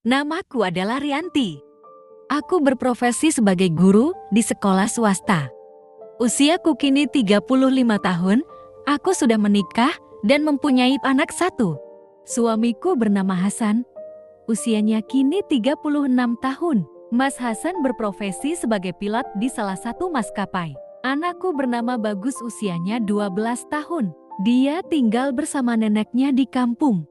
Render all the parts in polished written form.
Namaku adalah Rianti. Aku berprofesi sebagai guru di sekolah swasta. Usiaku kini 35 tahun, aku sudah menikah dan mempunyai anak satu. Suamiku bernama Hasan, usianya kini 36 tahun. Mas Hasan berprofesi sebagai pilot di salah satu maskapai. Anakku bernama Bagus, usianya 12 tahun. Dia tinggal bersama neneknya di kampung.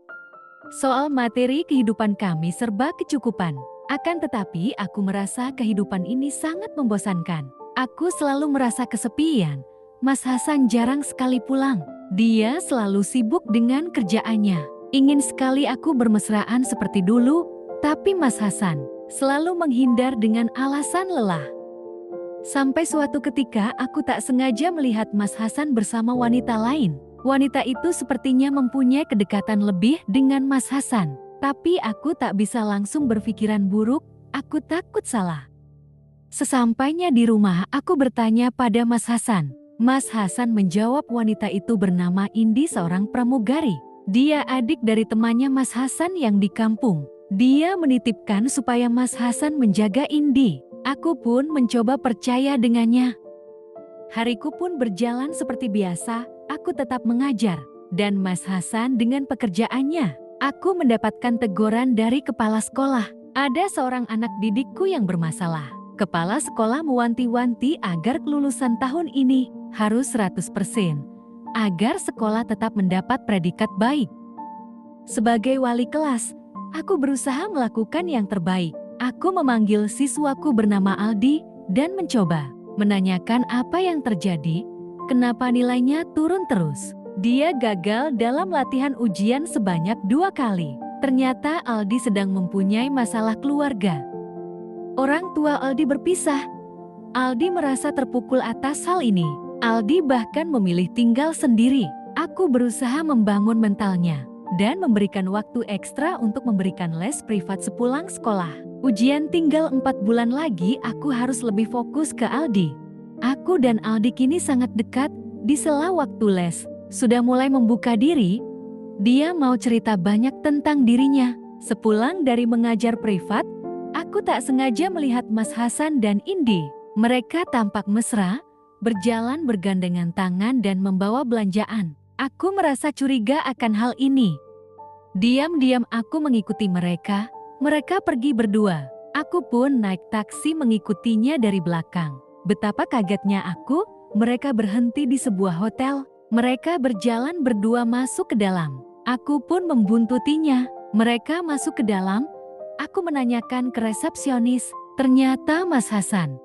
Soal materi kehidupan kami serba kecukupan. Akan tetapi aku merasa kehidupan ini sangat membosankan. Aku selalu merasa kesepian. Mas Hasan jarang sekali pulang. Dia selalu sibuk dengan kerjaannya. Ingin sekali aku bermesraan seperti dulu, tapi Mas Hasan selalu menghindar dengan alasan lelah. Sampai suatu ketika aku tak sengaja melihat Mas Hasan bersama wanita lain. Wanita itu sepertinya mempunyai kedekatan lebih dengan Mas Hasan. Tapi aku tak bisa langsung berpikiran buruk, aku takut salah. Sesampainya di rumah, aku bertanya pada Mas Hasan. Mas Hasan menjawab wanita itu bernama Indi, seorang pramugari. Dia adik dari temannya Mas Hasan yang di kampung. Dia menitipkan supaya Mas Hasan menjaga Indi. Aku pun mencoba percaya dengannya. Hariku pun berjalan seperti biasa, aku tetap mengajar. Dan Mas Hasan dengan pekerjaannya. Aku mendapatkan teguran dari kepala sekolah. Ada seorang anak didikku yang bermasalah. Kepala sekolah mewanti-wanti agar kelulusan tahun ini harus 100%, agar sekolah tetap mendapat predikat baik. Sebagai wali kelas, aku berusaha melakukan yang terbaik. Aku memanggil siswaku bernama Aldi dan mencoba menanyakan apa yang terjadi, kenapa nilainya turun terus. Dia gagal dalam latihan ujian sebanyak 2 kali. Ternyata Aldi sedang mempunyai masalah keluarga. Orang tua Aldi berpisah. Aldi merasa terpukul atas hal ini. Aldi bahkan memilih tinggal sendiri. Aku berusaha membangun mentalnya dan memberikan waktu ekstra untuk memberikan les privat sepulang sekolah. Ujian tinggal 4 bulan lagi, aku harus lebih fokus ke Aldi. Aku dan Aldi kini sangat dekat. Di sela waktu les, sudah mulai membuka diri. Dia mau cerita banyak tentang dirinya. Sepulang dari mengajar privat, aku tak sengaja melihat Mas Hasan dan Indi. Mereka tampak mesra, berjalan bergandengan tangan dan membawa belanjaan. Aku merasa curiga akan hal ini. Diam-diam aku mengikuti mereka. Mereka pergi berdua. Aku pun naik taksi mengikutinya dari belakang. Betapa kagetnya aku, mereka berhenti di sebuah hotel. Mereka berjalan berdua masuk ke dalam. Aku pun membuntutinya. Mereka masuk ke dalam. Aku menanyakan ke resepsionis. Ternyata Mas Hasan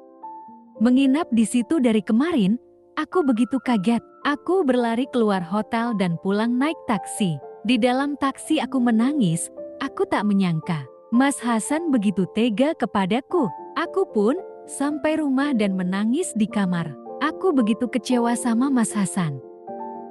menginap di situ dari kemarin. Aku begitu kaget. Aku berlari keluar hotel dan pulang naik taksi. Di dalam taksi aku menangis. Aku tak menyangka Mas Hasan begitu tega kepadaku. Aku pun sampai rumah dan menangis di kamar. Aku begitu kecewa sama Mas Hasan.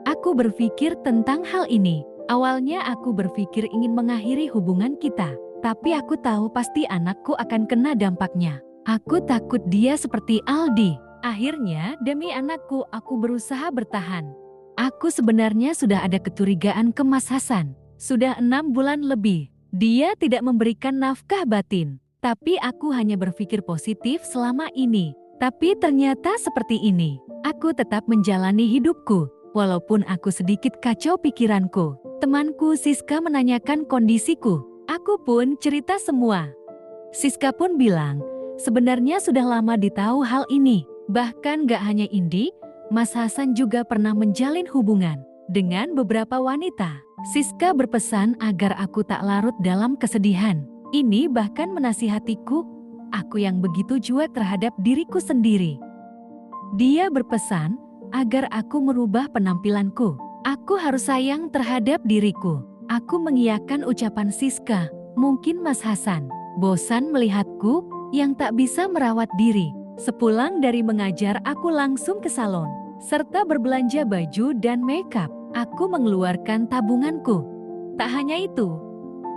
Aku berpikir tentang hal ini. Awalnya aku berpikir ingin mengakhiri hubungan kita. Tapi aku tahu pasti anakku akan kena dampaknya. Aku takut dia seperti Aldi. Akhirnya demi anakku aku berusaha bertahan. Aku sebenarnya sudah ada kecurigaan ke Mas Hasan. Sudah 6 bulan lebih. Dia tidak memberikan nafkah batin. Tapi aku hanya berpikir positif selama ini. Tapi ternyata seperti ini. Aku tetap menjalani hidupku. Walaupun aku sedikit kacau pikiranku. Temanku Siska menanyakan kondisiku. Aku pun cerita semua. Siska pun bilang, sebenarnya sudah lama ditahu hal ini. Bahkan gak hanya Indi, Mas Hasan juga pernah menjalin hubungan dengan beberapa wanita. Siska berpesan agar aku tak larut dalam kesedihan. Ini bahkan menasihatiku, aku yang begitu cuek terhadap diriku sendiri. Dia berpesan agar aku merubah penampilanku. Aku harus sayang terhadap diriku. Aku mengiyakan ucapan Siska. Mungkin Mas Hasan bosan melihatku yang tak bisa merawat diri. Sepulang dari mengajar, aku langsung ke salon serta berbelanja baju dan makeup. Aku mengeluarkan tabunganku. Tak hanya itu,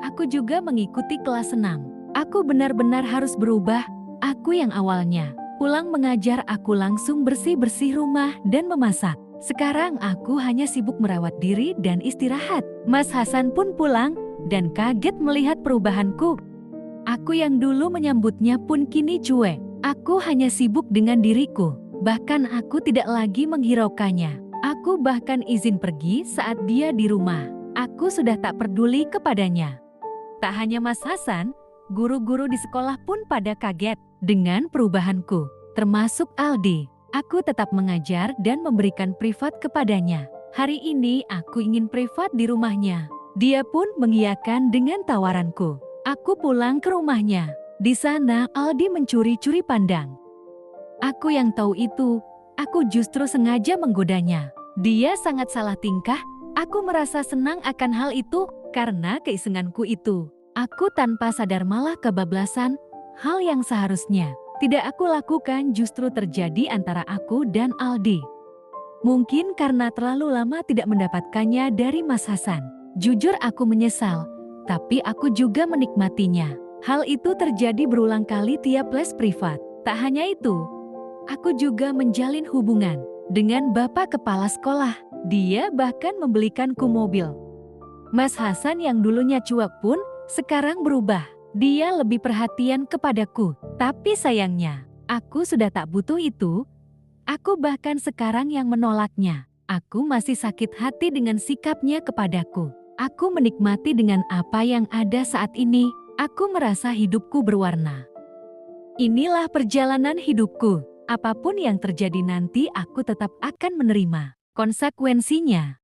aku juga mengikuti kelas senam. Aku benar-benar harus berubah. Aku yang awalnya pulang mengajar, aku langsung bersih-bersih rumah dan memasak. Sekarang aku hanya sibuk merawat diri dan istirahat. Mas Hasan pun pulang dan kaget melihat perubahanku. Aku yang dulu menyambutnya pun kini cuek. Aku hanya sibuk dengan diriku. Bahkan aku tidak lagi menghiraukannya. Aku bahkan izin pergi saat dia di rumah. Aku sudah tak peduli kepadanya. Tak hanya Mas Hasan, guru-guru di sekolah pun pada kaget dengan perubahanku, termasuk Aldi. Aku tetap mengajar dan memberikan privat kepadanya. Hari ini aku ingin privat di rumahnya. Dia pun mengiyakan dengan tawaranku. Aku pulang ke rumahnya. Di sana Aldi mencuri-curi pandang. Aku yang tahu itu, aku justru sengaja menggodanya. Dia sangat salah tingkah. Aku merasa senang akan hal itu karena keisenganku itu. Aku tanpa sadar malah kebablasan, hal yang seharusnya tidak aku lakukan justru terjadi antara aku dan Aldi. Mungkin karena terlalu lama tidak mendapatkannya dari Mas Hasan. Jujur aku menyesal, tapi aku juga menikmatinya. Hal itu terjadi berulang kali tiap les privat. Tak hanya itu, aku juga menjalin hubungan dengan Bapak Kepala Sekolah. Dia bahkan membelikanku mobil. Mas Hasan yang dulunya cuek pun sekarang berubah. Dia lebih perhatian kepadaku. Tapi sayangnya, aku sudah tak butuh itu. Aku bahkan sekarang yang menolaknya. Aku masih sakit hati dengan sikapnya kepadaku. Aku menikmati dengan apa yang ada saat ini. Aku merasa hidupku berwarna. Inilah perjalanan hidupku. Apapun yang terjadi nanti aku tetap akan menerima konsekuensinya.